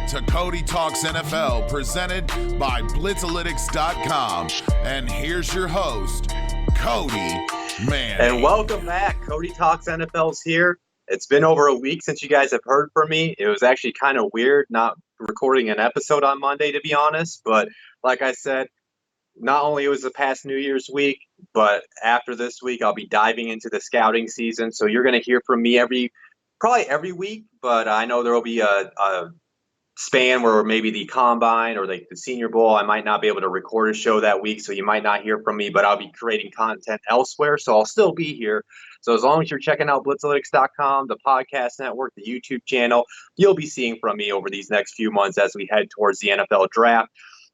to Cody Talks NFL, presented by Blitzalytics.com. And here's your host, Cody Manning. And welcome back. Cody Talks NFL's here. It's been over a week since you guys have heard from me. It was actually kind of weird not recording an episode on Monday, to be honest. But like I said, not only was the past New Year's week, but after this week, I'll be diving into the scouting season. So you're going to hear from me probably every week, but I know there will be a span where maybe the Combine or like the Senior Bowl, I might not be able to record a show that week, so you might not hear from me, but I'll be creating content elsewhere, so I'll still be here. So as long as you're checking out Blitzalytics.com, the podcast network, the YouTube channel, you'll be seeing from me over these next few months as we head towards the NFL draft.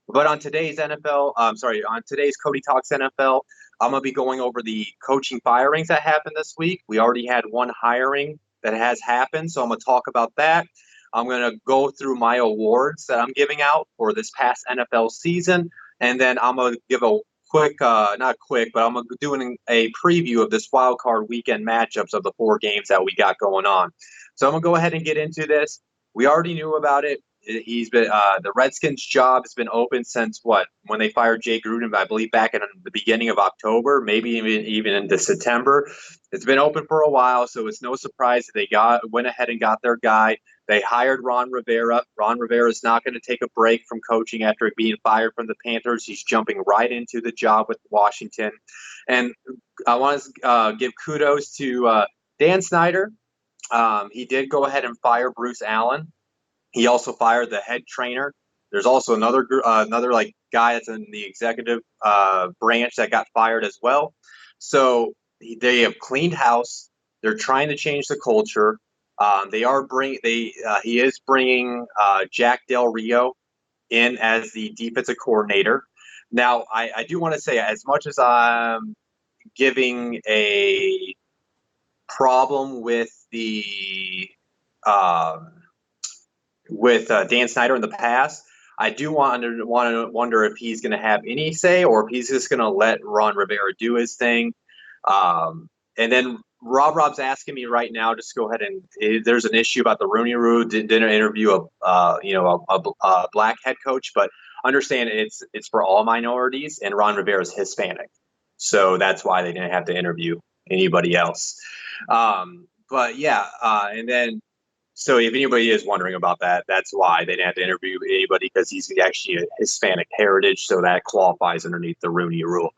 But on today's Cody Talks NFL, I'm going to be going over the coaching firings that happened this week. We already had one hiring that has happened, so I'm going to talk about that. I'm going to go through my awards that I'm giving out for this past NFL season, and then I'm going to give a quick, but I'm going to be doing a preview of this wild card weekend matchups of the 4 games that we got going on. So I'm going to go ahead and get into this. We already knew about it. He's been the Redskins' job has been open since when they fired Jay Gruden, I believe back in the beginning of October, maybe even into September. It's been open for a while, so it's no surprise that they went ahead and got their guy. They hired Ron Rivera. Ron Rivera is not going to take a break from coaching after being fired from the Panthers. He's jumping right into the job with Washington. And I want to give kudos to Dan Snyder. He did go ahead and fire Bruce Allen. He also fired the head trainer. There's also another guy that's in the executive branch that got fired as well. So they have cleaned house. They're trying to change the culture. He is bringing Jack Del Rio in as the defensive coordinator. Now, I do want to say, as much as I'm giving a problem with Dan Snyder in the past, I do want to wonder if he's going to have any say or if he's just going to let Ron Rivera do his thing. And then Rob's asking me right now, just go ahead and there's an issue about the Rooney Rule. Didn't interview a black head coach, but understand it's for all minorities, and Ron Rivera is Hispanic, so that's why they didn't have to interview anybody else. But yeah, and then. So if anybody is wondering about that, that's why they didn't have to interview anybody, because he's actually a Hispanic heritage, so that qualifies underneath the Rooney Rule.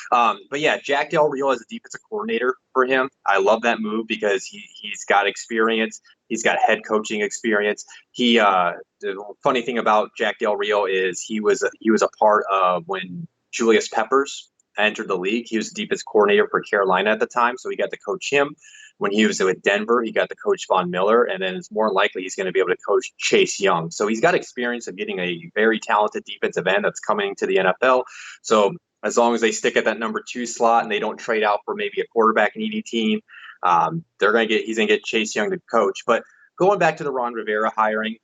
But yeah, Jack Del Rio as a defensive coordinator for him. I love that move because he's got experience. He's got head coaching experience. The funny thing about Jack Del Rio is he was a part of when Julius Peppers entered the league. He was the defensive coordinator for Carolina at the time, so he got to coach him. When he was with Denver, he got to coach Von Miller, and then it's more likely he's going to be able to coach Chase Young. So he's got experience of getting a very talented defensive end that's coming to the NFL. So as long as they stick at that number 2 slot and they don't trade out for maybe a quarterback needy team, he's going to get Chase Young to coach. But going back to the Ron Rivera hiring,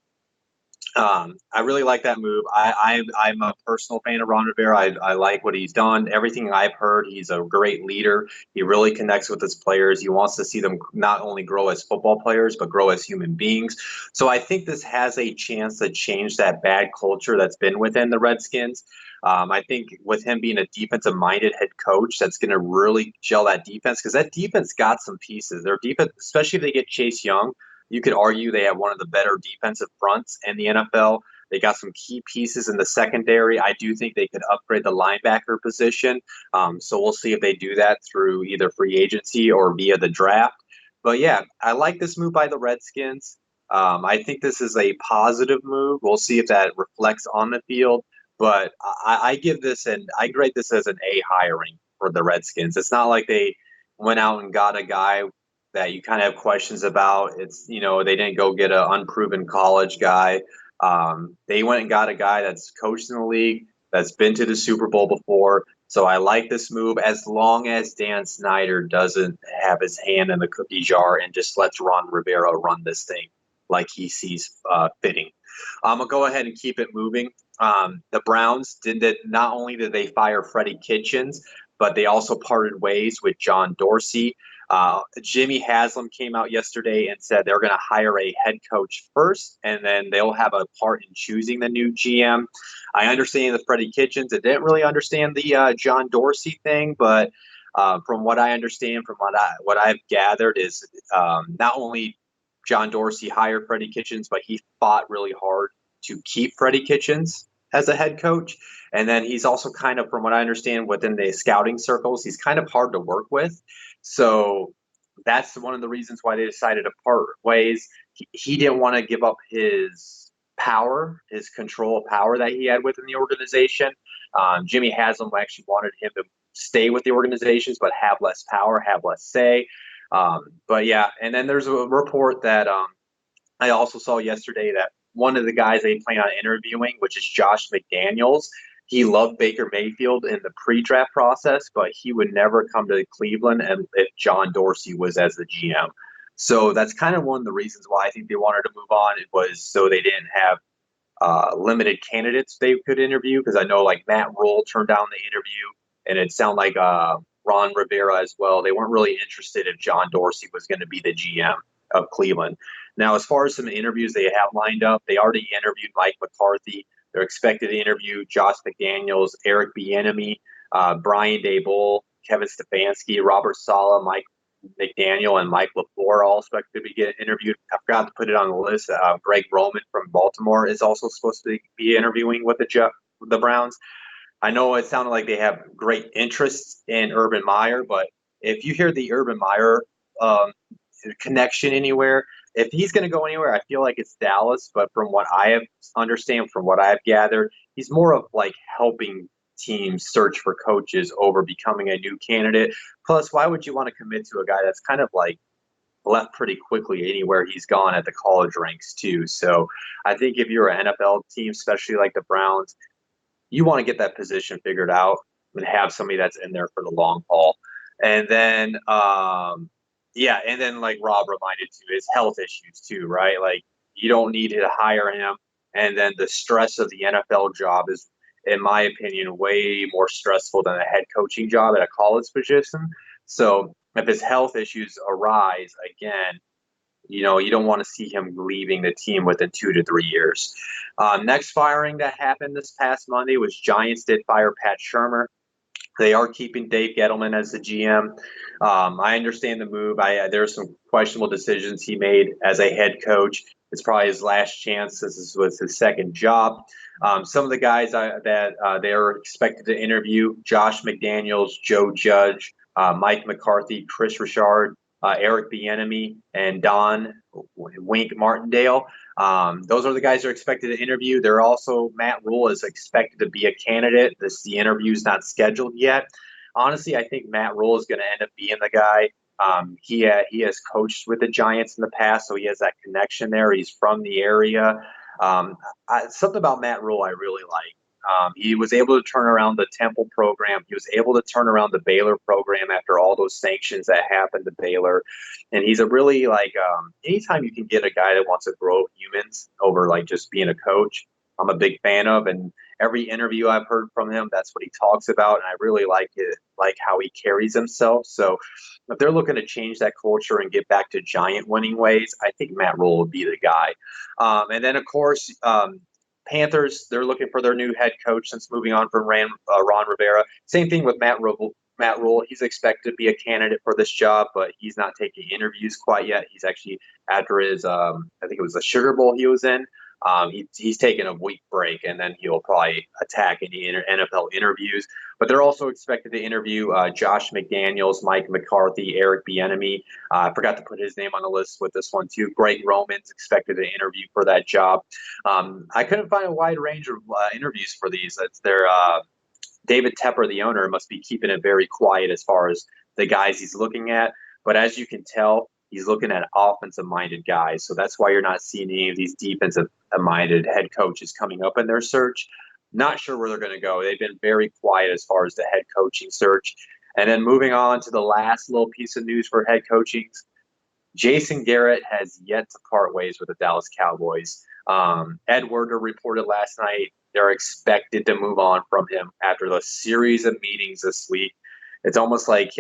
I really like that move. I'm a personal fan of Ron Rivera. I like what he's done. Everything I've heard, he's a great leader. He really connects with his players. He wants to see them not only grow as football players, but grow as human beings. So I think this has a chance to change that bad culture that's been within the Redskins. I think with him being a defensive-minded head coach, that's going to really gel that defense, because that defense got some pieces. Their defense, especially if they get Chase Young, you could argue they have one of the better defensive fronts in the NFL. They got some key pieces in the secondary. I do think they could upgrade the linebacker position. So we'll see if they do that through either free agency or via the draft. But yeah, I like this move by the Redskins. I think this is a positive move. We'll see if that reflects on the field. But I grade this as an A hiring for the Redskins. It's not like they went out and got a guy that you kind of have questions about. It's, they didn't go get an unproven college guy. They went and got a guy that's coached in the league, that's been to the Super Bowl before. So I like this move, as long as Dan Snyder doesn't have his hand in the cookie jar and just lets Ron Rivera run this thing like he sees fitting. I'm going to go ahead and keep it moving. The Browns not only did they fire Freddie Kitchens, but they also parted ways with John Dorsey. Jimmy Haslam came out yesterday and said they're going to hire a head coach first, and then they'll have a part in choosing the new GM. I understand the Freddie Kitchens. I didn't really understand the John Dorsey thing, but from what I understand, from what I've gathered, is not only John Dorsey hired Freddie Kitchens, but he fought really hard to keep Freddie Kitchens as a head coach. And then he's also kind of, from what I understand, within the scouting circles, he's kind of hard to work with. So that's one of the reasons why they decided to part ways. He didn't want to give up his power, his control of power that he had within the organization. Jimmy Haslam actually wanted him to stay with the organizations, but have less power, have less say. But yeah, and then there's a report that I also saw yesterday that one of the guys they plan on interviewing, which is Josh McDaniels, he loved Baker Mayfield in the pre-draft process, but he would never come to Cleveland if John Dorsey was as the GM. So that's kind of one of the reasons why I think they wanted to move on. It was so they didn't have limited candidates they could interview, because I know like Matt Rule turned down the interview, and it sounded like Ron Rivera as well. They weren't really interested if John Dorsey was going to be the GM of Cleveland. Now, as far as some interviews they have lined up, they already interviewed Mike McCarthy. They're expected to interview Josh McDaniels, Eric Bieniemy, Brian Daboll, Kevin Stefanski, Robert Saleh, Mike McDaniel, and Mike LaFleur all expected to get interviewed. I forgot to put it on the list. Greg Roman from Baltimore is also supposed to be interviewing with the Browns. I know it sounded like they have great interest in Urban Meyer, but if you hear the Urban Meyer connection anywhere, if he's going to go anywhere, I feel like it's Dallas. But from what I have understand, from what I've gathered, he's more of like helping teams search for coaches over becoming a new candidate. Plus, why would you want to commit to a guy that's kind of like left pretty quickly anywhere he's gone at the college ranks too? So I think if you're an NFL team, especially like the Browns, you want to get that position figured out and have somebody that's in there for the long haul. And then, and then like Rob reminded too, his health issues too, right? Like you don't need to hire him. And then the stress of the NFL job is, in my opinion, way more stressful than a head coaching job at a college position. So if his health issues arise again, you don't want to see him leaving the team within 2 to 3 years. Next firing that happened this past Monday was Giants did fire Pat Shurmur. They are keeping Dave Gettleman as the GM. I understand the move. There are some questionable decisions he made as a head coach. It's probably his last chance. This was his second job. Some of the guys that they are expected to interview: Josh McDaniels, Joe Judge, Mike McCarthy, Chris Richard, Eric Bieniemy, and Don Wink Martindale. Those are the guys that are expected to interview. They're also, Matt Rule is expected to be a candidate. The interview's not scheduled yet. Honestly, I think Matt Rule is going to end up being the guy. He has coached with the Giants in the past, so he has that connection there. He's from the area. Something about Matt Rule I really like. He was able to turn around the Temple program. He was able to turn around the Baylor program after all those sanctions that happened to Baylor. And he's a really anytime you can get a guy that wants to grow humans over like just being a coach, I'm a big fan of. And every interview I've heard from him, that's what he talks about. And I really like it, like how he carries himself. So if they're looking to change that culture and get back to Giant winning ways, I think Matt Rule would be the guy. And then, of course, Panthers, they're looking for their new head coach since moving on from Ron Rivera. Same thing with Matt Rule. He's expected to be a candidate for this job, but he's not taking interviews quite yet. He's actually, after his, I think it was the Sugar Bowl he was in, he's taking a week break, and then he'll probably attack any NFL interviews. But they're also expected to interview Josh McDaniels, Mike McCarthy, Eric Bieniemy. I forgot to put his name on the list with this one too. Greg Roman's expected to interview for that job. I couldn't find a wide range of interviews for these. David Tepper, the owner, must be keeping it very quiet as far as the guys he's looking at. But as you can tell, he's looking at offensive-minded guys. So that's why you're not seeing any of these defensive-minded head coaches coming up in their search. Not sure where they're going to go. They've been very quiet as far as the head coaching search. And then moving on to the last little piece of news for head coaching, Jason Garrett has yet to part ways with the Dallas Cowboys. Ed Werder reported last night they're expected to move on from him after the series of meetings this week. It's almost like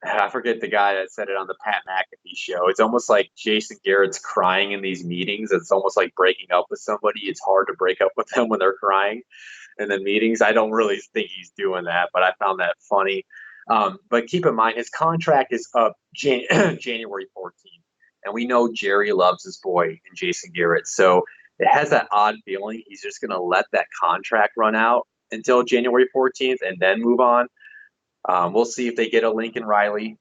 I forget the guy that said it on the Pat McAfee show. It's almost like Jason Garrett's crying in these meetings. It's almost like breaking up with somebody. It's hard to break up with them when they're crying in the meetings. I don't really think he's doing that, but I found that funny. But keep in mind, his contract is up January 14th. And we know Jerry loves his boy and Jason Garrett. So it has that odd feeling he's just going to let that contract run out until January 14th and then move on. We'll see if they get a Lincoln Riley.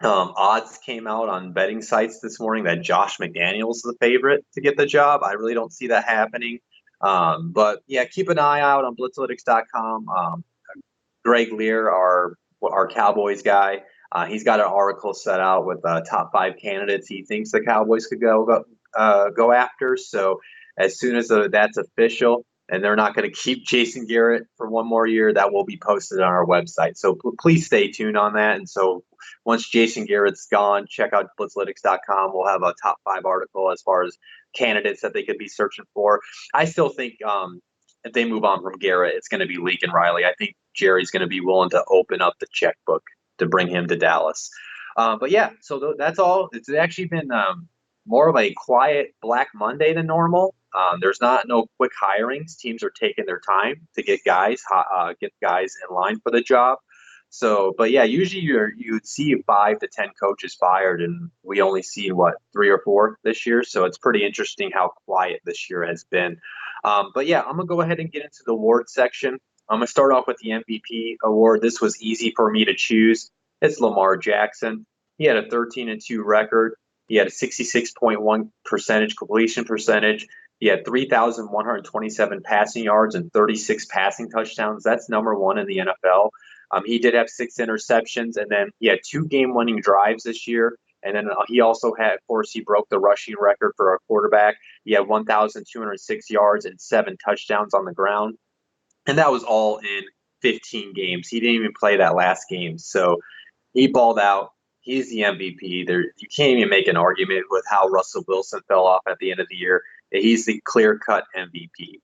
Odds came out on betting sites this morning that Josh McDaniels is the favorite to get the job. I really don't see that happening. But yeah, keep an eye out on Blitzalytics.com. Greg Lear, our Cowboys guy, he's got an article set out with top 5 candidates he thinks the Cowboys could go after. So as soon as that's official, and they're not going to keep Jason Garrett for one more year, that will be posted on our website. So please stay tuned on that. And so once Jason Garrett's gone, check out Blitzalytics.com. We'll have a top 5 article as far as candidates that they could be searching for. I still think if they move on from Garrett, it's going to be Lincoln Riley. I think Jerry's going to be willing to open up the checkbook to bring him to Dallas. But yeah, so that's all. It's actually been more of a quiet Black Monday than normal. There's no quick hirings. Teams are taking their time to get guys in line for the job. So, but yeah, usually you'd see 5 to 10 coaches fired, and we only see 3 or 4 this year. So it's pretty interesting how quiet this year has been. But yeah, I'm gonna go ahead and get into the award section. I'm gonna start off with the MVP award. This was easy for me to choose. It's Lamar Jackson. He had a 13-2 record. He had a 66.1% completion percentage. He had 3,127 passing yards and 36 passing touchdowns. That's number 1 in the NFL. He did have 6 interceptions, and then he had 2 game-winning drives this year. And then he also had, of course, he broke the rushing record for our quarterback. He had 1,206 yards and 7 touchdowns on the ground. And that was all in 15 games. He didn't even play that last game. So he balled out. He's the MVP. You can't even make an argument with how Russell Wilson fell off at the end of the year. He's the clear-cut MVP.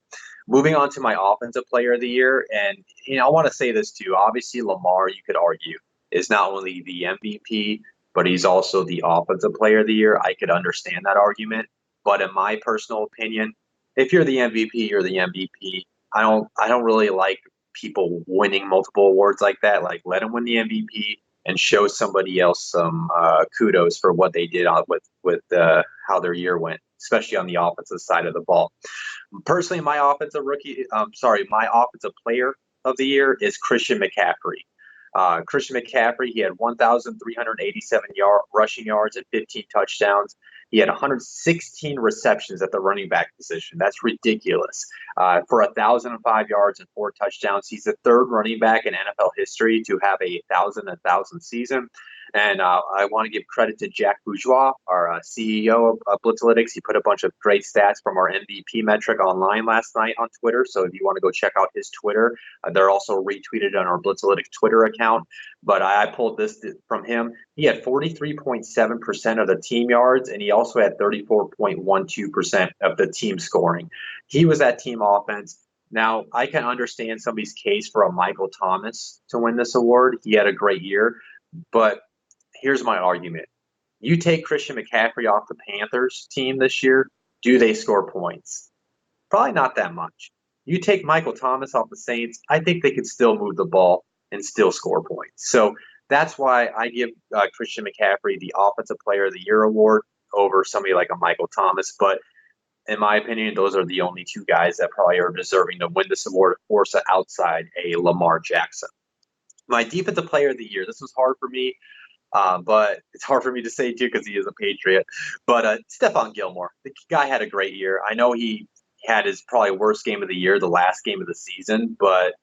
Moving on to my offensive player of the year, and I want to say this too. Obviously, Lamar, you could argue, is not only the MVP, but he's also the offensive player of the year. I could understand that argument, but in my personal opinion, if you're the MVP, you're the MVP. I don't really like people winning multiple awards like that. Like, let them win the MVP and show somebody else some kudos for what they did with how their year went, especially on the offensive side of the ball. Personally, my offensive player of the year is Christian McCaffrey. Christian McCaffrey, he had 1,387 rushing yards and 15 touchdowns. He had 116 receptions at the running back position. That's ridiculous. For 1,005 yards and 4 touchdowns, he's the 3rd running back in NFL history to have a 1,000 season. And I want to give credit to Jack Bourgeois, our CEO of Blitzalytics. He put a bunch of great stats from our MVP metric online last night on Twitter. So if you want to go check out his Twitter, they're also retweeted on our Blitzalytics Twitter account. But I pulled this from him. He had 43.7% of the team yards, and he also had 34.12% of the team scoring. He was that team offense. Now, I can understand somebody's case for a Michael Thomas to win this award. He had a great year. But here's my argument. You take Christian McCaffrey off the Panthers team this year, do they score points? Probably not that much. You take Michael Thomas off the Saints, I think they could still move the ball and still score points. So that's why I give Christian McCaffrey the Offensive Player of the Year award over somebody like a Michael Thomas. But in my opinion, those are the only 2 guys that probably are deserving to win this award, of course, outside a Lamar Jackson. My Defensive Player of the Year, this was hard for me. But it's hard for me to say too because he is a Patriot. But Stephon Gilmore, the guy had a great year. I know he had his probably worst game of the year, the last game of the season. But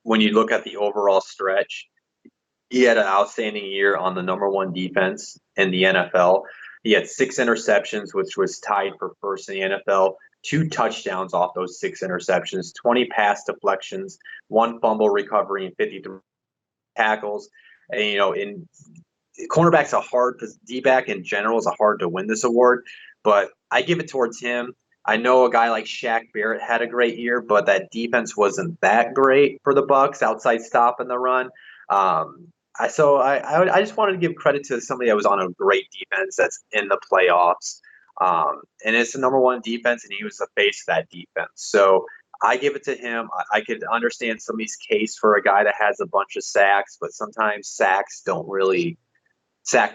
when you look at the overall stretch, he had an outstanding year on the number 1 defense in the NFL. He had 6 interceptions, which was tied for first in the NFL. 2 touchdowns off those 6 interceptions, 20 pass deflections, 1 fumble recovery, and 53 tackles. And cornerback's D-back in general is a hard to win this award, but I give it towards him. I know a guy like Shaq Barrett had a great year, but that defense wasn't that great for the Bucs outside stopping the run. I just wanted to give credit to somebody that was on a great defense that's in the playoffs. And it's the number one defense, and he was the face of that defense. So I give it to him. I could understand somebody's case for a guy that has a bunch of sacks, but sometimes sack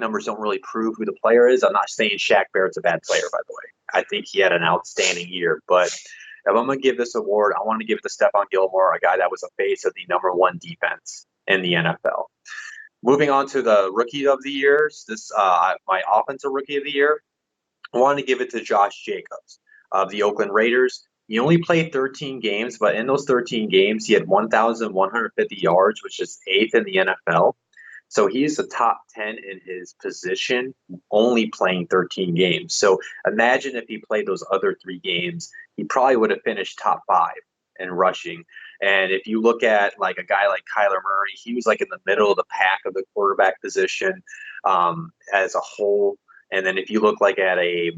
numbers don't really prove who the player is. I'm not saying Shaq Barrett's a bad player, by the way. I think he had an outstanding year. But if I'm going to give this award, I want to give it to Stephon Gilmore, a guy that was a face of the number one defense in the NFL. Moving on to the rookie of the year, my offensive rookie of the year, I wanted to give it to Josh Jacobs of the Oakland Raiders. He only played 13 games, but in those 13 games, he had 1,150 yards, which is 8th in the NFL. So he's the top 10 in his position, only playing 13 games. So imagine if he played those other 3 games, he probably would have finished top 5 in rushing. And if you look at like a guy like Kyler Murray, he was like in the middle of the pack of the quarterback position as a whole. And then if you look like at a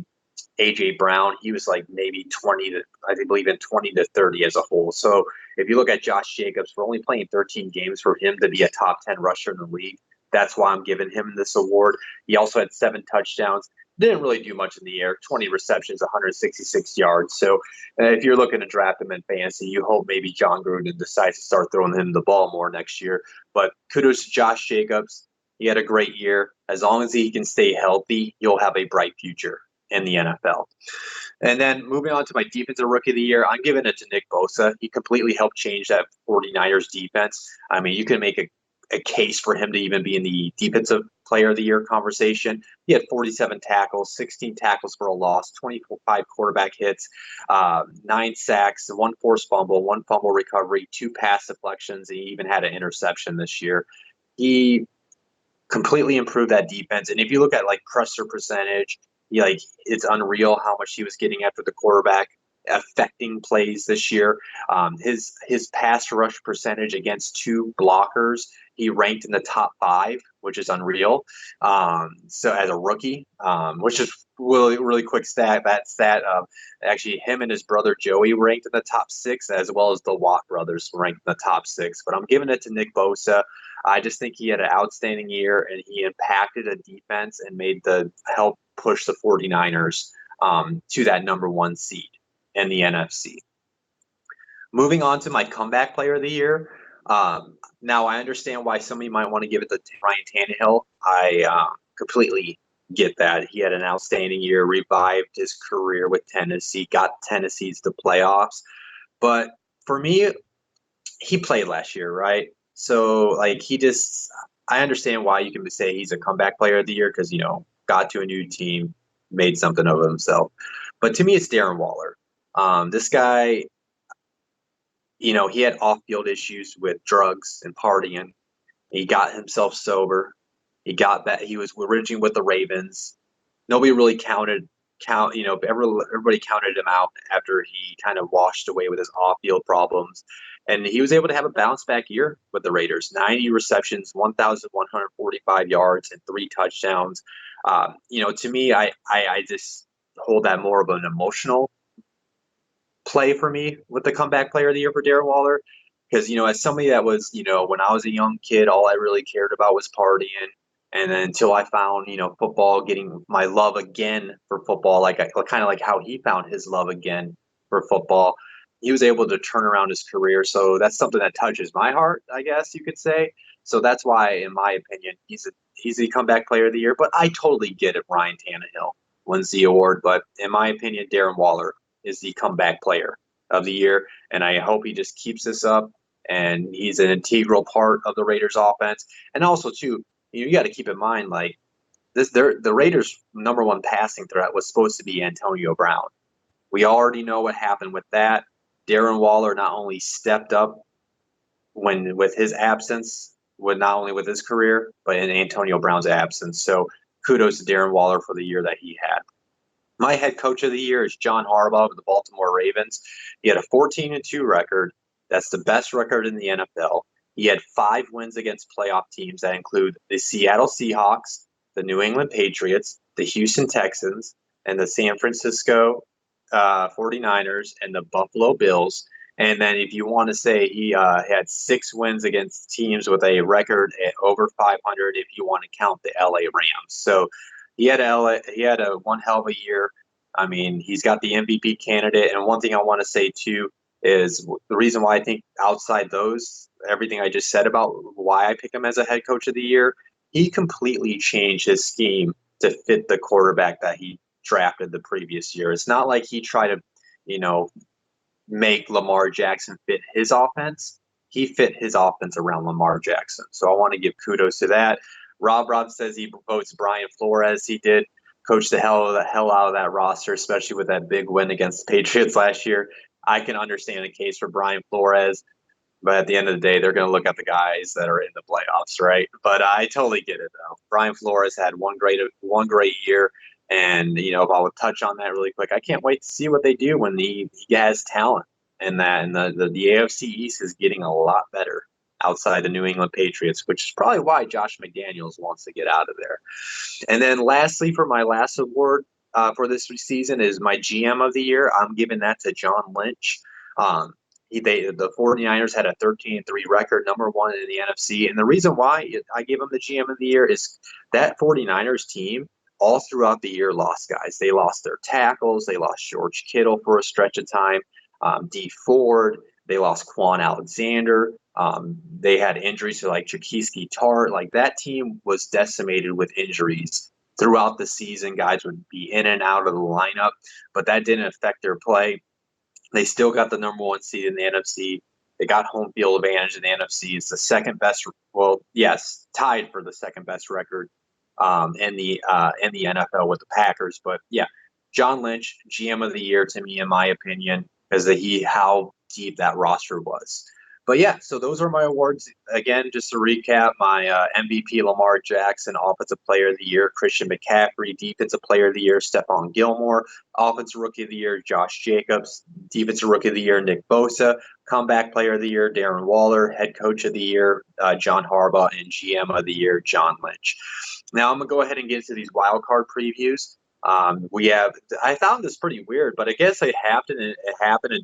AJ Brown, he was like maybe 20 to 30 as a whole. So if you look at Josh Jacobs, for only playing 13 games, for him to be a top 10 rusher in the league, that's why I'm giving him this award. He also had 7 touchdowns. Didn't really do much in the air, 20 receptions, 166 yards. So if you're looking to draft him in fantasy, you hope maybe John Gruden decides to start throwing him the ball more next year. But kudos to Josh Jacobs. He had a great year. As long as he can stay healthy, you'll have a bright future in the NFL. And then moving on to my defensive rookie of the year, I'm giving it to Nick Bosa. He completely helped change that 49ers defense. I mean, you can make a case for him to even be in the defensive player of the year conversation. He had 47 tackles, 16 tackles for a loss, 25 quarterback hits, 9 sacks, 1 forced fumble, 1 fumble recovery, 2 pass deflections. He even had an interception this year. He completely improved that defense. And if you look at like pressure percentage, it's unreal how much he was getting after the quarterback, affecting plays this year. His pass rush percentage against 2 blockers, he ranked in the top 5, which is unreal. So as a rookie, which is really quick stat. That stat, actually, him and his brother Joey ranked in the top 6, as well as the Watt brothers ranked in the top 6. But I'm giving it to Nick Bosa. I just think he had an outstanding year, and he impacted a defense and help push the 49ers to that number 1 seed in the NFC. Moving on to my comeback player of the year. Now, I understand why somebody might want to give it to Ryan Tannehill. I completely get that. He had an outstanding year, revived his career with Tennessee, got Tennessee to the playoffs. But for me, he played last year, right? So, I understand why you can say he's a comeback player of the year because, got to a new team, made something of himself. But to me, it's Darren Waller. This guy, he had off-field issues with drugs and partying. He got himself sober. He got back. He was originally with the Ravens. Nobody really everybody counted him out after he kind of washed away with his off-field problems. And he was able to have a bounce-back year with the Raiders. 90 receptions, 1,145 yards, and 3 touchdowns. To me, I just hold that more of an emotional play for me with the comeback player of the year for Darren Waller. Because, as somebody that was, when I was a young kid, all I really cared about was partying. And then until I found, football, getting my love again for football, kind of like how he found his love again for football, he was able to turn around his career. So that's something that touches my heart, I guess you could say. So that's why, in my opinion, he's the comeback player of the year. But I totally get it. Ryan Tannehill wins the award. But in my opinion, Darren Waller is the comeback player of the year. And I hope he just keeps this up. And he's an integral part of the Raiders offense. And also, too, you got to keep in mind, the Raiders' number 1 passing threat was supposed to be Antonio Brown. We already know what happened with that. Darren Waller not only stepped up with his absence, not only with his career, but in Antonio Brown's absence. So kudos to Darren Waller for the year that he had. My head coach of the year is John Harbaugh of the Baltimore Ravens. He had a 14-2 record. That's the best record in the NFL. He had 5 wins against playoff teams that include the Seattle Seahawks, the New England Patriots, the Houston Texans, and the San Francisco 49ers and the Buffalo Bills. And then if you want to say he had 6 wins against teams with a record at over 500, if you want to count the LA Rams. So he had a one hell of a year. I mean, he's got the MVP candidate. And one thing I want to say too is the reason why I think outside those, everything I just said about why I pick him as a head coach of the year, he completely changed his scheme to fit the quarterback that he drafted the previous year. It's not like he tried to, make Lamar Jackson fit his offense. He fit his offense around Lamar Jackson. So I want to give kudos to that. Rob says he votes Brian Flores. He did coach the hell out of that roster, especially with that big win against the Patriots last year. I can understand the case for Brian Flores, but at the end of the day, they're going to look at the guys that are in the playoffs, right? But I totally get it, though. Brian Flores had one great year. And, if I would touch on that really quick, I can't wait to see what they do when he has talent and that. And the AFC East is getting a lot better outside the New England Patriots, which is probably why Josh McDaniels wants to get out of there. And then lastly, for my last award for this season is my GM of the year. I'm giving that to John Lynch. The 49ers had a 13-3 record, number 1 in the NFC. And the reason why I give them the GM of the year is that 49ers team all throughout the year lost guys. They lost their tackles. They lost George Kittle for a stretch of time. D Ford. They lost Quan Alexander. They had injuries to like Jaquiski Tartt. Like that team was decimated with injuries throughout the season. Guys would be in and out of the lineup, but that didn't affect their play. They still got the number 1 seed in the NFC. They got home field advantage in the NFC. It's the second best. Well, yes, tied for the second best record in the NFL with the Packers. But yeah, John Lynch, GM of the year to me, in my opinion, is how deep that roster was. But yeah, so those are my awards. Again, just to recap, my MVP, Lamar Jackson, Offensive Player of the Year, Christian McCaffrey, Defensive Player of the Year, Stephon Gilmore, Offensive Rookie of the Year, Josh Jacobs, Defensive Rookie of the Year, Nick Bosa, Comeback Player of the Year, Darren Waller, Head Coach of the Year, John Harbaugh, and GM of the Year, John Lynch. Now I'm going to go ahead and get into these wild card previews. I found this pretty weird, but I guess it happened in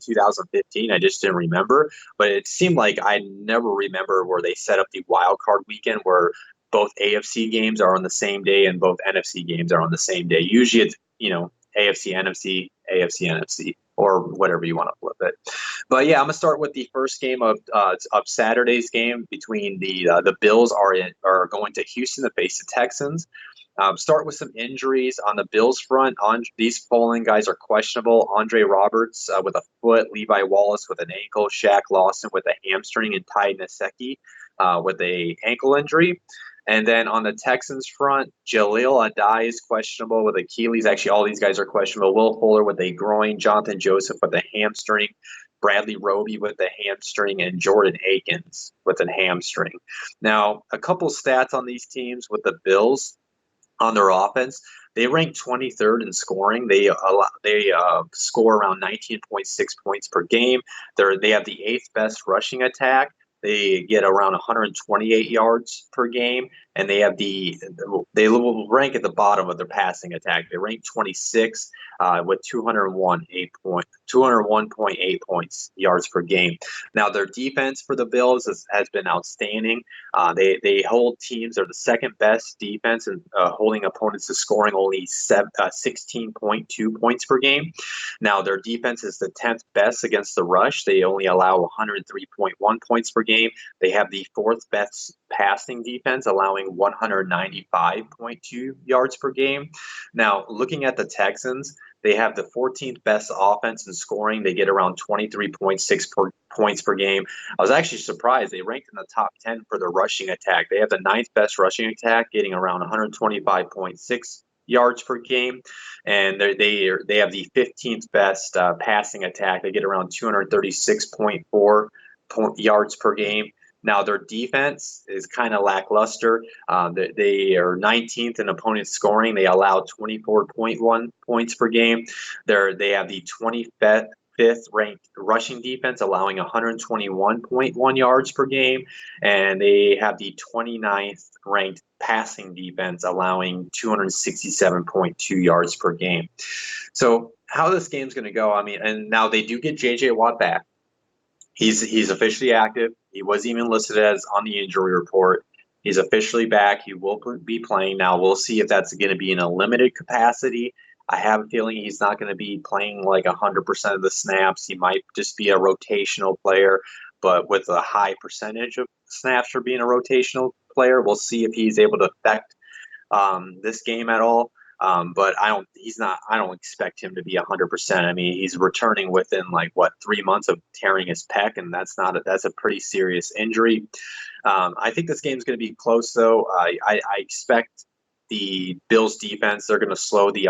2015. I just didn't remember, but it seemed like I never remember where they set up the wild card weekend where both AFC games are on the same day and both NFC games are on the same day. Usually it's, AFC, NFC, AFC, NFC, or whatever you want to flip it. But yeah, I'm gonna start with the first game of Saturday's game between the Bills are going to Houston to face the Texans. Start with some injuries on the Bills front. These following guys are questionable. Andre Roberts with a foot, Levi Wallace with an ankle, Shaq Lawson with a hamstring, and Ty Nsekhe with a ankle injury. And then on the Texans front, Jaleel Adai is questionable with Achilles. Actually, all these guys are questionable. Will Fuller with a groin, Jonathan Joseph with a hamstring, Bradley Roby with a hamstring, and Jordan Akins with a hamstring. Now, a couple stats on these teams with the Bills. On their offense, they rank 23rd in scoring. They score around 19.6 points per game. They have the 8th best rushing attack. They get around 128 yards per game, and they will rank at the bottom of their passing attack. They rank 26 with 201.8 points yards per game. Now their defense for the Bills has been outstanding. They hold teams. They're the second best defense in holding opponents to scoring only 16.2 points per game. Now their defense is the 10th best against the rush. They only allow 103.1 points per game. They have the 4th best passing defense, allowing 195.2 yards per game. Now, looking at the Texans, they have the 14th best offense in scoring. They get around 23.6 points per game. I was actually surprised. They ranked in the top 10 for the rushing attack. They have the 9th best rushing attack, getting around 125.6 yards per game, and they have the 15th best passing attack. They get around 236.4 yards per game. Now their defense is kind of lackluster. They are 19th in opponent scoring. They allow 24.1 points per game. They have the 25th ranked rushing defense, allowing 121.1 yards per game, and they have the 29th ranked passing defense, allowing 267.2 yards per game. So how this game's going to go, I mean, and now they do get J.J. Watt back. He's officially active. He wasn't even listed as on the injury report. He's officially back. He will be playing now. We'll see if that's going to be in a limited capacity. I have a feeling he's not going to be playing like 100% of the snaps. He might just be a rotational player, but with a high percentage of snaps for being a rotational player. We'll see if he's able to affect this game at all. But I don't expect him to be 100%. I mean, he's returning within 3 months of tearing his pec, and that's a pretty serious injury. I think this game's going to be close, though. I expect the Bills defense, they're going to slow the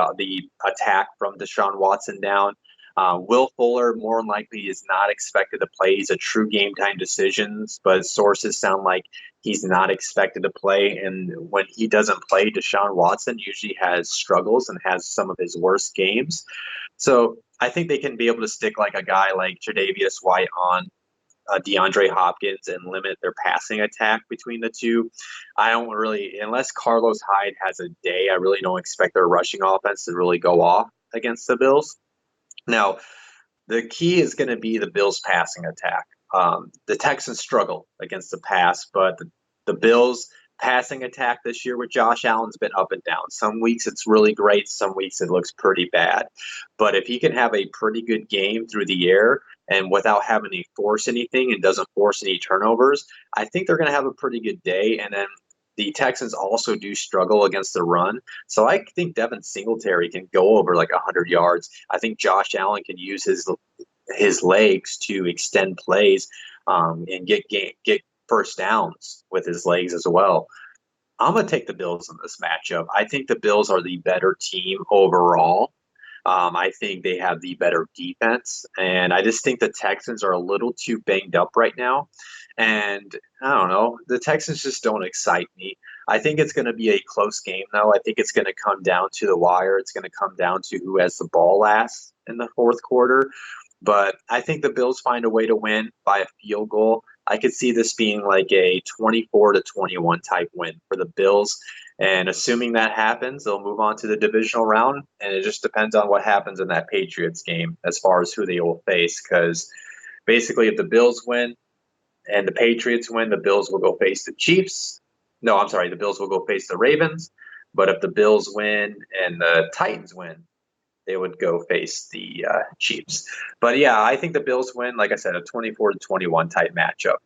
attack from Deshaun Watson down. Will Fuller more than likely is not expected to play. He's a true game time decisions, but sources sound like he's not expected to play. And when he doesn't play, Deshaun Watson usually has struggles and has some of his worst games. So I think they can be able to stick like a guy like Tre'Davious White on DeAndre Hopkins and limit their passing attack between the two. I don't really, unless Carlos Hyde has a day, I really don't expect their rushing offense to really go off against the Bills. Now, the key is going to be the Bills' passing attack. The Texans struggle against the pass, but the Bills' passing attack this year with Josh Allen's been up and down. Some weeks it's really great. Some weeks it looks pretty bad. But if he can have a pretty good game through the air and without having to force anything and doesn't force any turnovers, I think they're going to have a pretty good day. And then the Texans also do struggle against the run. So I think Devin Singletary can go over 100 yards. I think Josh Allen can use his legs to extend plays and get first downs with his legs as well. I'm going to take the Bills in this matchup. I think the Bills are the better team overall. I think they have the better defense, and I just think the Texans are a little too banged up right now. And I don't know, the Texans just don't excite me. I think it's going to be a close game, though. I think it's going to come down to the wire. It's going to come down to who has the ball last in the fourth quarter. But I think the Bills find a way to win by a field goal. I could see this being like a 24-21 type win for the Bills. And assuming that happens, they'll move on to the divisional round. And it just depends on what happens in that Patriots game as far as who they will face. Because basically, if the Bills win and the Patriots win, the Bills will go face the Chiefs. No, I'm sorry, the Bills will go face the Ravens. But if the Bills win and the Titans win, they would go face the Chiefs. But yeah, I think the Bills win, like I said, a 24-21 type matchup.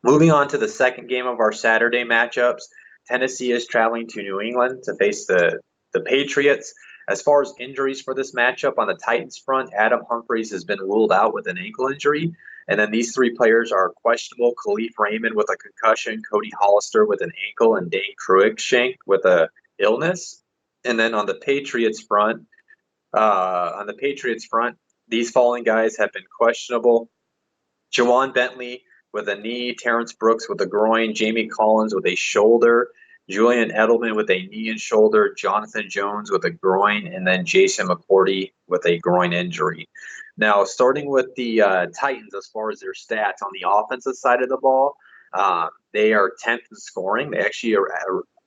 Moving on to the second game of our Saturday matchups, Tennessee is traveling to New England to face the Patriots. As far as injuries for this matchup on the Titans front, Adam Humphries has been ruled out with an ankle injury. And then these three players are questionable. Khalif Raymond with a concussion, Cody Hollister with an ankle, and Dane Cruikshank with a illness. And then on the Patriots front, these following guys have been questionable. Jawan Bentley with a knee, Terrence Brooks with a groin, Jamie Collins with a shoulder, Julian Edelman with a knee and shoulder, Jonathan Jones with a groin, and then Jason McCourty with a groin injury. Now, starting with the Titans, as far as their stats on the offensive side of the ball, they are 10th in scoring. They actually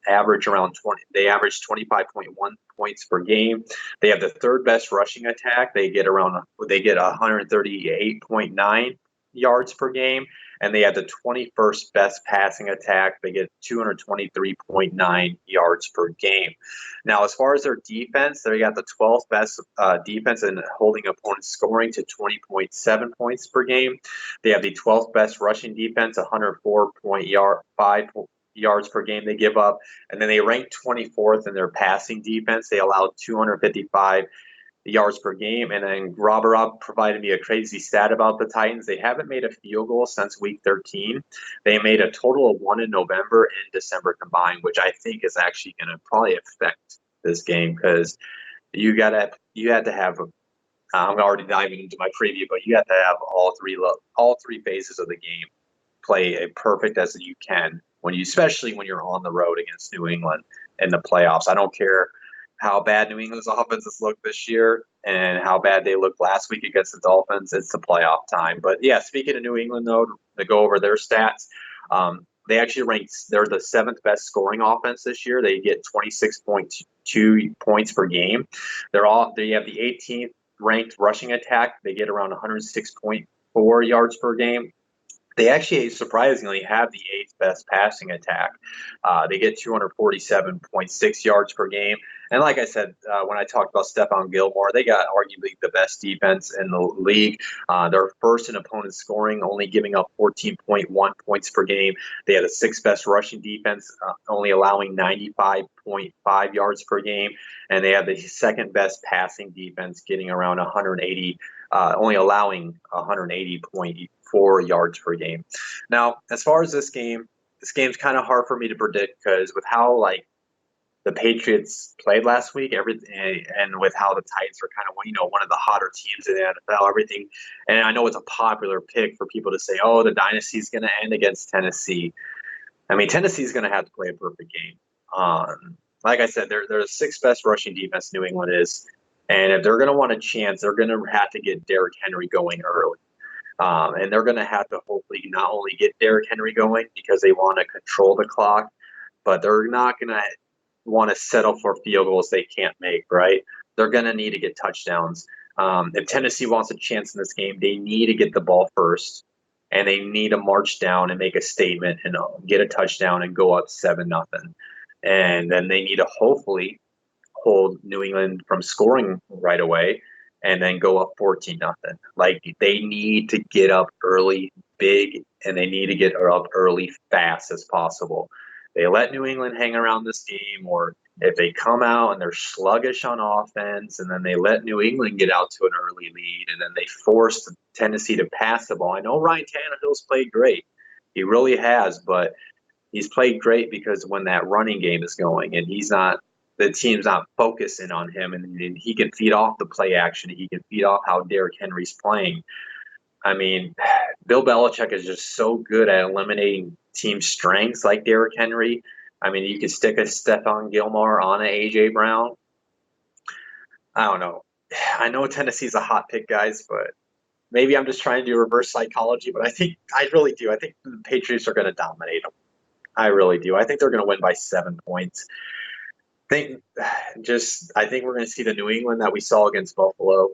average around 20. They average 25.1 points per game. They have the third best rushing attack. They get 138.9 yards per game, and they have the 21st best passing attack. They get 223.9 yards per game. Now, as far as their defense, they got the 12th best defense in holding opponents scoring to 20.7 points per game. They have the 12th best rushing defense, 104.5 yards per game they give up. And then they rank 24th in their passing defense. They allowed 255 yards per game. And then Rob provided me a crazy stat about the Titans. They haven't made a field goal since week 13. They made a total of one in November and December combined, which I think is actually going to probably affect this game, because you had to have I'm already diving into my preview, but you have to have all three phases of the game play as perfect as you can, especially when you're on the road against New England in the playoffs. I don't care how bad New England's offenses look this year and how bad they looked last week against the Dolphins. It's the playoff time. But yeah, speaking of New England, though, to go over their stats, they actually they're the 7th best scoring offense this year. They get 26.2 points per game. They have the 18th ranked rushing attack. They get around 106 4 yards per game. They actually surprisingly have the 8th best passing attack. They get 247.6 yards per game. And like I said, when I talked about Stephon Gilmore, they got arguably the best defense in the league. They're first in opponent scoring, only giving up 14.1 points per game. They have the 6th best rushing defense, only allowing 95.5 yards per game. And they have the 2nd best passing defense, getting around 180, only allowing 180.4 yards per game. Now, as far as this game's kind of hard for me to predict because with how the Patriots played last week, everything, and with how the Titans are kind of one of the hotter teams in the NFL, everything. And I know it's a popular pick for people to say, "Oh, the dynasty is going to end against Tennessee." I mean, Tennessee is going to have to play a perfect game. Like I said, they're the 6th best rushing defense New England is, and if they're going to want a chance, they're going to have to get Derrick Henry going early. And they're going to have to hopefully not only get Derrick Henry going because they want to control the clock, but they're not going to want to settle for field goals they can't make, right? They're going to need to get touchdowns. If Tennessee wants a chance in this game, they need to get the ball first, and they need to march down and make a statement and get a touchdown and go up 7-0. And then they need to hopefully hold New England from scoring right away and then go up 14-0. Like, they need to get up early, big, and they need to get up early fast as possible. They let New England hang around this game, or if they come out and they're sluggish on offense, and then they let New England get out to an early lead, and then they force Tennessee to pass the ball. I know Ryan Tannehill's played great. He really has, but he's played great because when that running game is going and the team's not focusing on him, and he can feed off the play action. He can feed off how Derrick Henry's playing. I mean, Bill Belichick is just so good at eliminating team strengths like Derrick Henry. I mean, you could stick a Stephon Gilmore on an A.J. Brown. I don't know. I know Tennessee's a hot pick, guys, but maybe I'm just trying to do reverse psychology, but I really do. I think the Patriots are going to dominate them. I really do. I think they're going to win by 7 points. I think we're going to see the New England that we saw against Buffalo.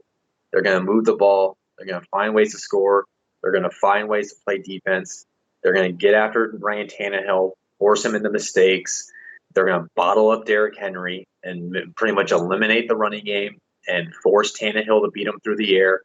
They're going to move the ball. They're going to find ways to score. They're going to find ways to play defense. They're going to get after Ryan Tannehill, force him into mistakes. They're going to bottle up Derrick Henry and pretty much eliminate the running game and force Tannehill to beat him through the air.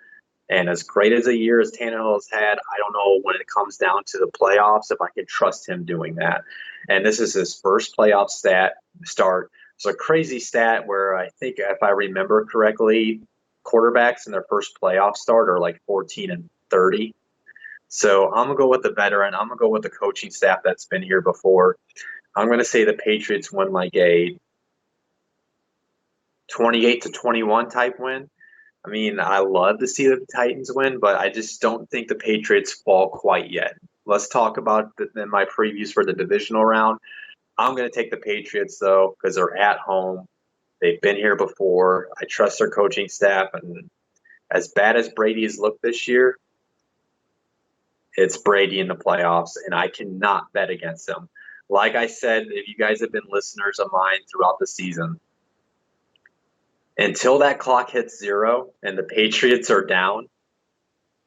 And as great as a year as Tannehill has had, I don't know when it comes down to the playoffs if I can trust him doing that. And this is his first playoff start. It's a crazy stat where I think, if I remember correctly, quarterbacks in their first playoff start are like 14-30. So I'm going to go with the veteran. I'm going to go with the coaching staff that's been here before. I'm going to say the Patriots win like a 28-21 type win. I mean, I love to see the Titans win, but I just don't think the Patriots fall quite yet. Let's talk about my previews for the divisional round. I'm going to take the Patriots, though, because they're at home. They've been here before. I trust their coaching staff. And as bad as Brady has looked this year, it's Brady in the playoffs, and I cannot bet against him. Like I said, if you guys have been listeners of mine throughout the season, until that clock hits 0 and the Patriots are down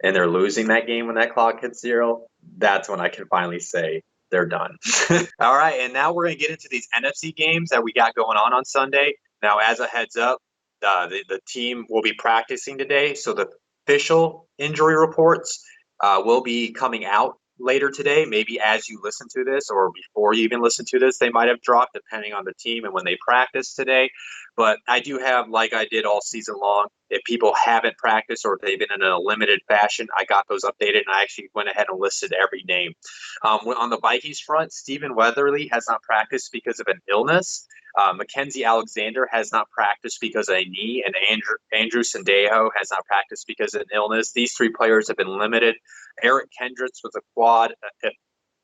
and they're losing that game when that clock hits 0, that's when I can finally say they're done. All right, and now we're going to get into these NFC games that we got going on Sunday. Now, as a heads up, the team will be practicing today, so the official injury reports will be coming out later today. Maybe as you listen to this or before you even listen to this, they might have dropped depending on the team and when they practice today. But I do have, like I did all season long, if people haven't practiced or if they've been in a limited fashion, I got those updated and I actually went ahead and listed every name. On the Vikings front, Stephen Weatherly has not practiced because of an illness. Mackenzie Alexander has not practiced because of a knee, and Andrew Sendejo has not practiced because of an illness. These 3 players have been limited. Eric Kendricks with a quad.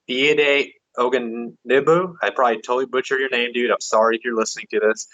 Fiede Ogunnibu, I probably totally butchered your name, dude. I'm sorry if you're listening to this.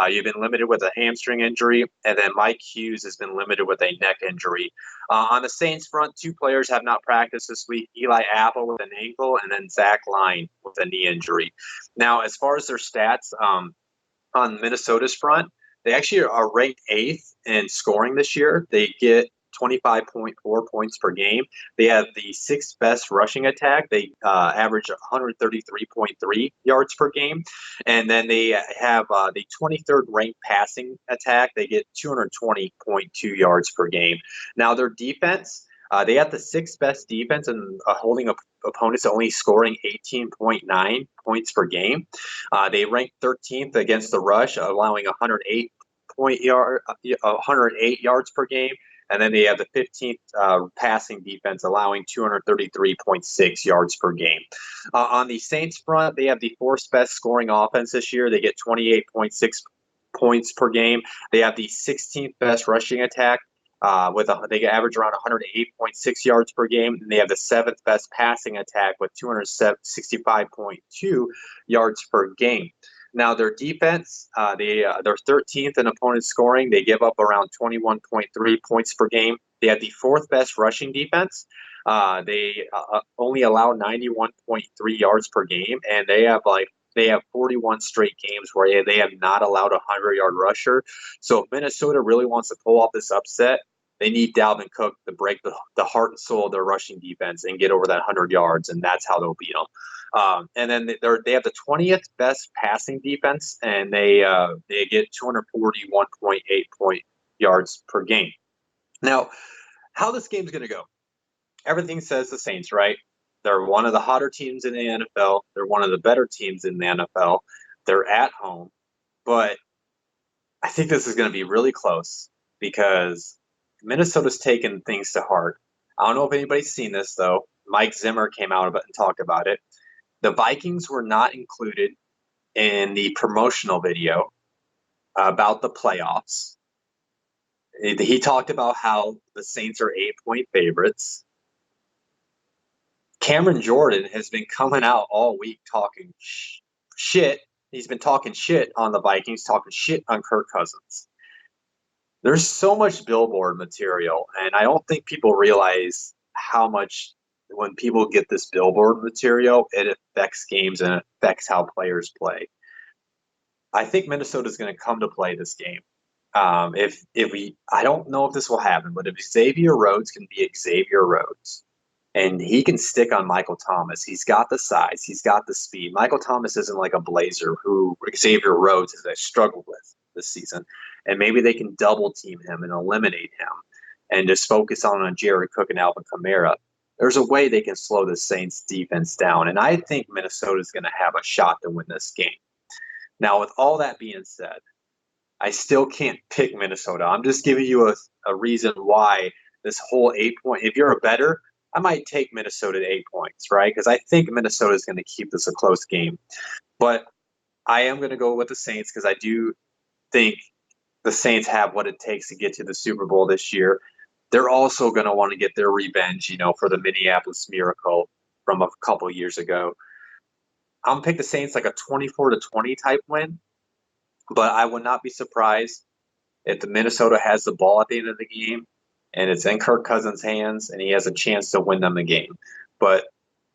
You've been limited with a hamstring injury, and then Mike Hughes has been limited with a neck injury. On the Saints front, 2 players have not practiced this week. Eli Apple with an ankle, and then Zach Line with a knee injury. Now, as far as their stats, on Minnesota's front, they actually are ranked 8th in scoring this year. They get 25.4 points per game. They have the sixth best rushing attack. They average 133.3 yards per game. And then they have the 23rd ranked passing attack. They get 220.2 yards per game. Now, their defense, they have the sixth best defense and holding opponents only scoring 18.9 points per game. They rank 13th against the rush, allowing 108 yards per game. And then they have the 15th passing defense, allowing 233.6 yards per game. On the Saints front, they have the fourth best scoring offense this year. They get 28.6 points per game. They have the 16th best rushing attack. They average around 108.6 yards per game, and they have the seventh best passing attack with 265.2 yards per game. Now, their defense, they're 13th in opponent scoring. They give up around 21.3 points per game. They have the fourth best rushing defense. They only allow 91.3 yards per game, and they have 41 straight games where they have not allowed a 100-yard rusher. So if Minnesota really wants to pull off this upset, they need Dalvin Cook to break the heart and soul of their rushing defense and get over that 100 yards, and that's how they'll beat them. And then they have the 20th best passing defense, and they get 241.8 yards per game. Now, how this game's going to go? Everything says the Saints, right? They're one of the hotter teams in the NFL. They're one of the better teams in the NFL. They're at home. But I think this is going to be really close because Minnesota's taken things to heart. I don't know if anybody's seen this, though. Mike Zimmer came out and talked about it. The Vikings were not included in the promotional video about the playoffs. He talked about how the Saints are 8-point favorites. Cameron Jordan has been coming out all week talking shit. He's been talking shit on the Vikings, talking shit on Kirk Cousins. There's so much billboard material, and I don't think people realize how much when people get this billboard material, it affects games and it affects how players play. I think Minnesota's going to come to play this game. I don't know if this will happen, but if Xavier Rhodes can be Xavier Rhodes, and he can stick on Michael Thomas. He's got the size. He's got the speed. Michael Thomas isn't like a blazer who Xavier Rhodes has struggled with this season. And maybe they can double team him and eliminate him and just focus on Jared Cook and Alvin Kamara. There's a way they can slow the Saints defense down. And I think Minnesota's going to have a shot to win this game. Now, with all that being said, I still can't pick Minnesota. I'm just giving you a reason why this whole 8-point, if you're a bettor, I might take Minnesota to 8 points, right? Because I think Minnesota is going to keep this a close game. But I am going to go with the Saints because I do think the Saints have what it takes to get to the Super Bowl this year. They're also going to want to get their revenge, for the Minneapolis Miracle from a couple of years ago. I'm going to pick the Saints like a 24-20 type win. But I would not be surprised if the Minnesota has the ball at the end of the game and it's in Kirk Cousins' hands, and he has a chance to win them the game. But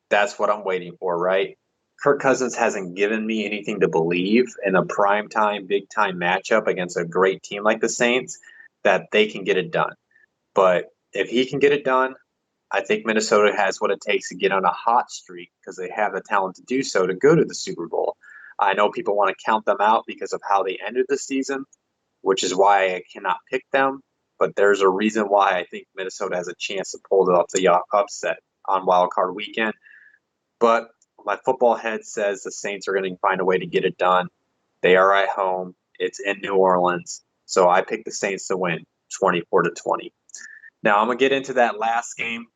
that's what I'm waiting for, right? Kirk Cousins hasn't given me anything to believe in a primetime, big-time matchup against a great team like the Saints that they can get it done. But if he can get it done, I think Minnesota has what it takes to get on a hot streak because they have the talent to do so to go to the Super Bowl. I know people want to count them out because of how they ended the season, which is why I cannot pick them. But there's a reason why I think Minnesota has a chance to pull off the upset on Wild Card Weekend. But my football head says the Saints are going to find a way to get it done. They are at home. It's in New Orleans. So I pick the Saints to win 24-20. Now I'm going to get into that last game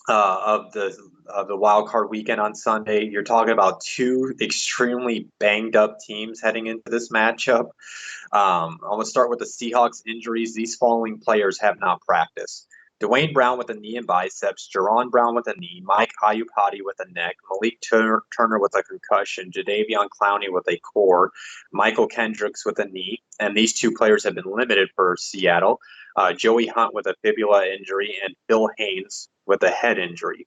of the Wild Card Weekend on Sunday. You're talking about two extremely banged up teams heading into this matchup. I'm going to start with the Seahawks injuries. These following players have not practiced. Dwayne Brown with a knee and biceps, Jerron Brown with a knee, Mike Iupati with a neck, Malik Turner with a concussion, Jadeveon Clowney with a core, Michael Kendricks with a knee, and these two players have been limited for Seattle. Joey Hunt with a fibula injury, and Phil Haynes with a head injury.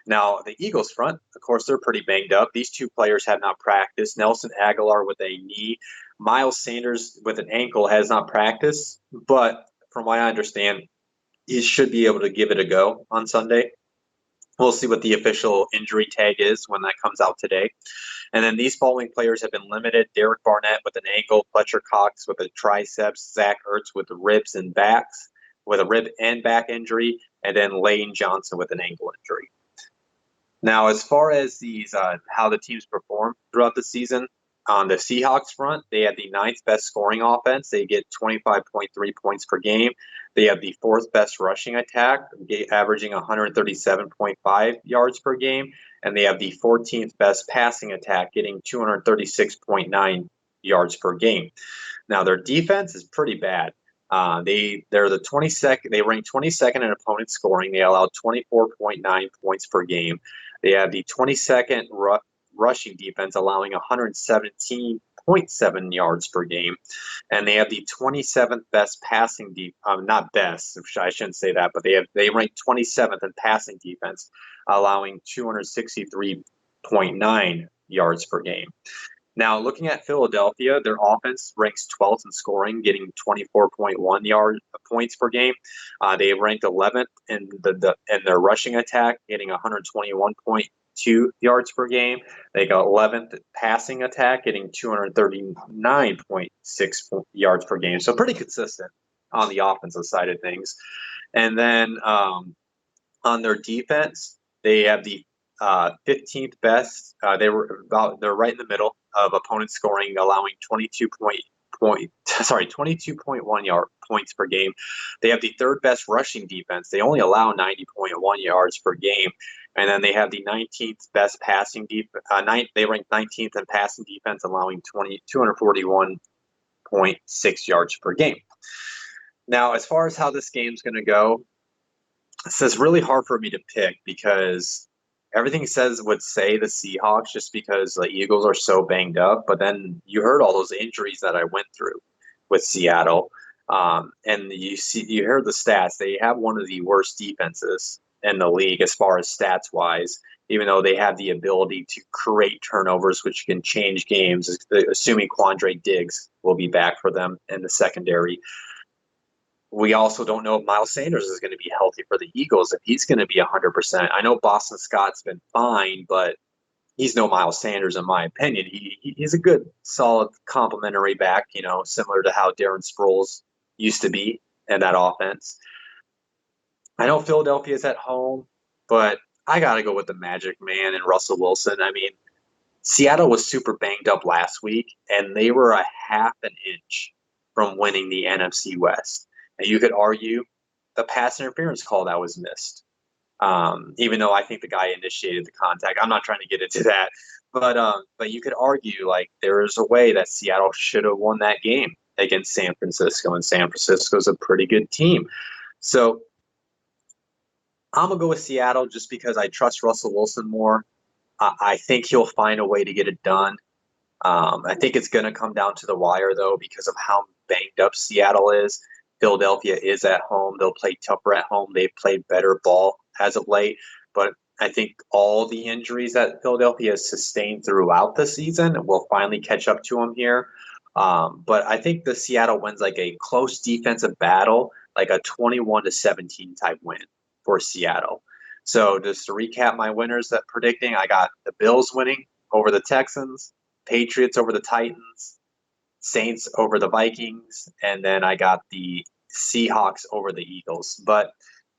Now, the Eagles front, of course, they're pretty banged up. These two players have not practiced. Nelson Aguilar with a knee. Miles Sanders with an ankle has not practiced. But from what I understand, he should be able to give it a go on Sunday. We'll see what the official injury tag is when that comes out today. And then these following players have been limited: Derek Barnett with an ankle, Fletcher Cox with a triceps, Zach Ertz with ribs and backs, with a rib and back injury, and then Lane Johnson with an ankle injury. Now, as far as these how the teams perform throughout the season, on the Seahawks front, they have the ninth best scoring offense. They get 25.3 points per game. They have the fourth best rushing attack, averaging 137.5 yards per game. And they have the 14th best passing attack, getting 236.9 yards per game. Now, their defense is pretty bad. They're the 22nd. They rank 22nd in opponent scoring. They allow 24.9 points per game. They have the 22nd rushing defense, allowing 117.7 yards per game, and they have the 27th best passing not best, I shouldn't say that, but they rank 27th in passing defense, allowing 263.9 yards per game. Now, looking at Philadelphia, their offense ranks 12th in scoring, getting 24.1 points per game. They ranked 11th in their rushing attack, getting 121.2 yards per game. They got 11th passing attack, getting 239.6 yards per game. So pretty consistent on the offensive side of things. And then on their defense, they have the 15th best. They're right in the middle of opponent scoring, allowing 22.1 yard points per game. They have the third best rushing defense. They only allow 90.1 yards per game. And then they have the 19th best passing defense. They rank 19th in passing defense, allowing 241.6 yards per game. Now, as far as how this game's going to go, it's really hard for me to pick because everything would say the Seahawks, just because the Eagles are so banged up. But then you heard all those injuries that I went through with Seattle, and you heard the stats. They have one of the worst defenses in the league as far as stats wise, even though they have the ability to create turnovers, which can change games, assuming Quandre Diggs will be back for them in the secondary. We also don't know if Miles Sanders is going to be healthy for the Eagles, if he's going to be 100%. I know Boston Scott's been fine, but he's no Miles Sanders in my opinion. He's a good, solid complementary back, similar to how Darren Sproles used to be in that offense. I know Philadelphia's at home, but I got to go with the Magic Man and Russell Wilson. I mean, Seattle was super banged up last week, and they were a half an inch from winning the NFC West. And you could argue the pass interference call that was missed, even though I think the guy initiated the contact. I'm not trying to get into that, but you could argue like there is a way that Seattle should have won that game against San Francisco, and San Francisco's a pretty good team. So I'm going to go with Seattle just because I trust Russell Wilson more. I think he'll find a way to get it done. I think it's going to come down to the wire, though, because of how banged up Seattle is. Philadelphia is at home. They'll play tougher at home. They've played better ball as of late. But I think all the injuries that Philadelphia has sustained throughout the season will finally catch up to them here. But I think the Seattle wins like a close defensive battle, like a 21-17 type win for Seattle. So just to recap my winners that predicting, I got the Bills winning over the Texans, Patriots over the Titans, Saints over the Vikings, and then I got the Seahawks over the Eagles. But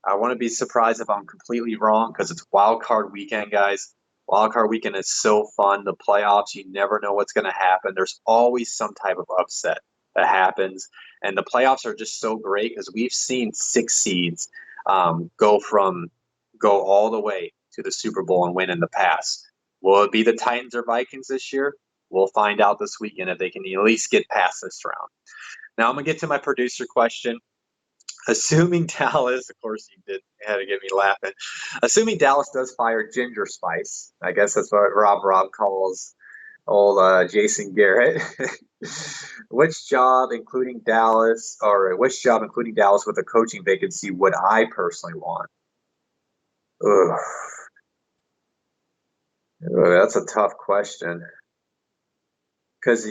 I want to be surprised if I'm completely wrong because it's wild card weekend, guys. Wild card weekend is so fun. The playoffs, you never know what's going to happen. There's always some type of upset that happens. And the playoffs are just so great because we've seen 6 seeds go all the way to the Super Bowl and win in the past. Will it be the Titans or Vikings this year? We'll find out this weekend if they can at least get past this round. Now I'm going to get to my producer question. Assuming Dallas, of course you had to get me laughing. Assuming Dallas does fire Ginger Spice, I guess that's what Rob calls old Jason Garrett. Which job, including Dallas with a coaching vacancy, would I personally want? Ugh. That's a tough question. Because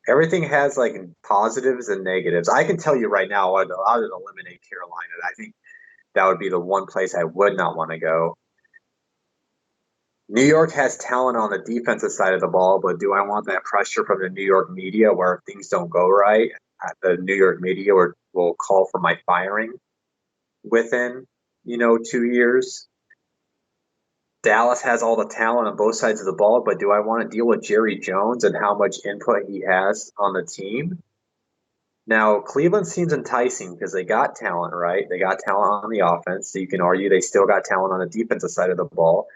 everything has like positives and negatives. I can tell you right now, I would eliminate Carolina. I think that would be the one place I would not want to go. New York has talent on the defensive side of the ball, but do I want that pressure from the New York media where if things don't go right, the New York media will call for my firing within, 2 years? Dallas has all the talent on both sides of the ball, but do I want to deal with Jerry Jones and how much input he has on the team? Now, Cleveland seems enticing because they got talent, right? They got talent on the offense, so you can argue they still got talent on the defensive side of the ball.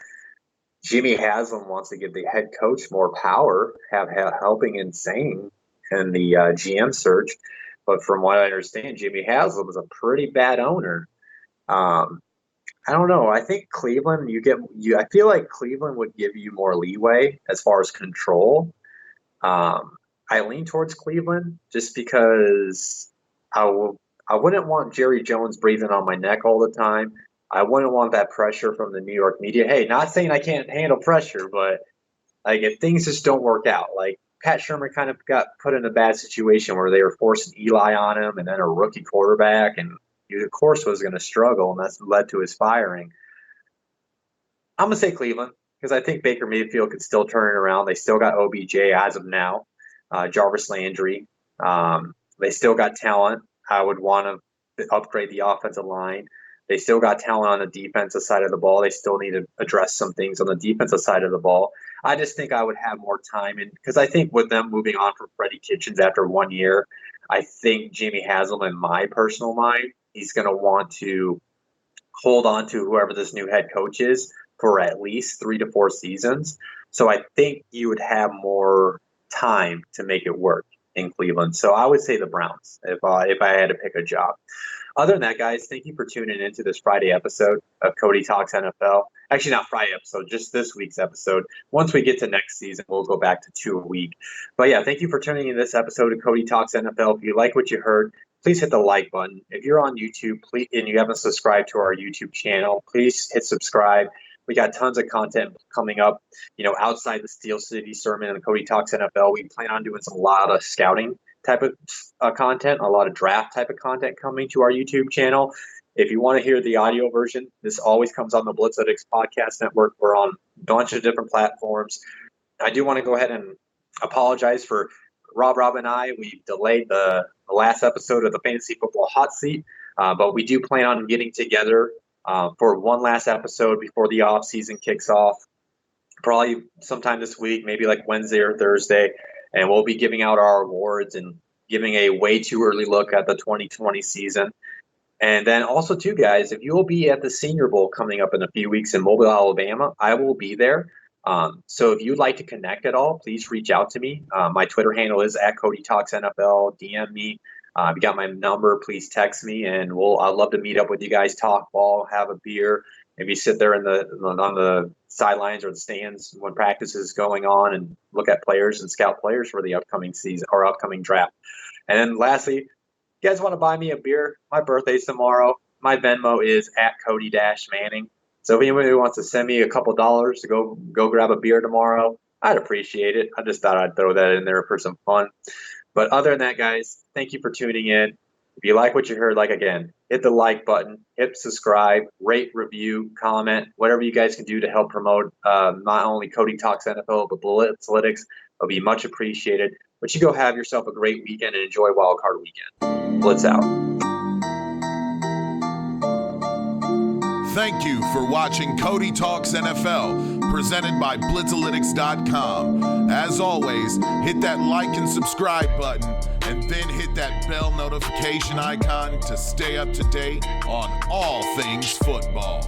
Jimmy Haslam wants to give the head coach more power, have helping and saying in the GM search. But from what I understand, Jimmy Haslam is a pretty bad owner. I don't know. I think Cleveland, I feel like Cleveland would give you more leeway as far as control. I lean towards Cleveland just because I wouldn't want Jerry Jones breathing on my neck all the time. I wouldn't want that pressure from the New York media. Hey, not saying I can't handle pressure, but like if things just don't work out, like Pat Shermer kind of got put in a bad situation where they were forcing Eli on him and then a rookie quarterback, and he, of course, was going to struggle, and that's led to his firing. I'm going to say Cleveland because I think Baker Mayfield could still turn it around. They still got OBJ as of now, Jarvis Landry. They still got talent. I would want to upgrade the offensive line. They still got talent on the defensive side of the ball. They still need to address some things on the defensive side of the ball. I just think I would have more time because I think with them moving on from Freddie Kitchens after 1 year, I think Jimmy Haslam, in my personal mind, he's going to want to hold on to whoever this new head coach is for at least 3 to 4 seasons. So I think you would have more time to make it work in Cleveland. So I would say the Browns if I had to pick a job. Other than that, guys, thank you for tuning into this Friday episode of Cody Talks NFL. Actually, not Friday episode, just this week's episode. Once we get to next season, we'll go back to 2 a week. But yeah, thank you for tuning in this episode of Cody Talks NFL. If you like what you heard, please hit the like button. If you're on YouTube and you haven't subscribed to our YouTube channel, please hit subscribe. We got tons of content coming up, outside the Steel City Sermon and Cody Talks NFL. We plan on doing a lot of scouting type of content, a lot of draft type of content coming to our YouTube channel. If you want to hear the audio version, this always comes on the Blitzalytics podcast network. We're on a bunch of different platforms. I do want to go ahead and apologize for Rob and I. We delayed the last episode of the Fantasy Football Hot Seat, but we do plan on getting together for one last episode before the off season kicks off, probably sometime this week, maybe like Wednesday or Thursday. And we'll be giving out our awards and giving a way too early look at the 2020 season. And then also, too, guys, if you will be at the Senior Bowl coming up in a few weeks in Mobile, Alabama, I will be there. So if you'd like to connect at all, please reach out to me. My Twitter handle is @CodyTalksNFL. DM me. If you got my number, please text me, and I'd love to meet up with you guys, talk ball, have a beer. Maybe sit there on the sidelines or the stands when practice is going on and look at players and scout players for the upcoming season or upcoming draft. And then lastly, if you guys want to buy me a beer, my birthday's tomorrow. My Venmo is @Cody-Manning. So if anybody wants to send me a couple dollars to go grab a beer tomorrow, I'd appreciate it. I just thought I'd throw that in there for some fun. But other than that, guys, thank you for tuning in. If you like what you heard, again, hit the like button, hit subscribe, rate, review, comment, whatever you guys can do to help promote not only Cody Talks NFL, but Blitzalytics. It'll be much appreciated. But you go have yourself a great weekend and enjoy Wild Card Weekend. Blitz out. Thank you for watching Cody Talks NFL, presented by Blitzalytics.com. As always, hit that like and subscribe button, and then hit that bell notification icon to stay up to date on all things football.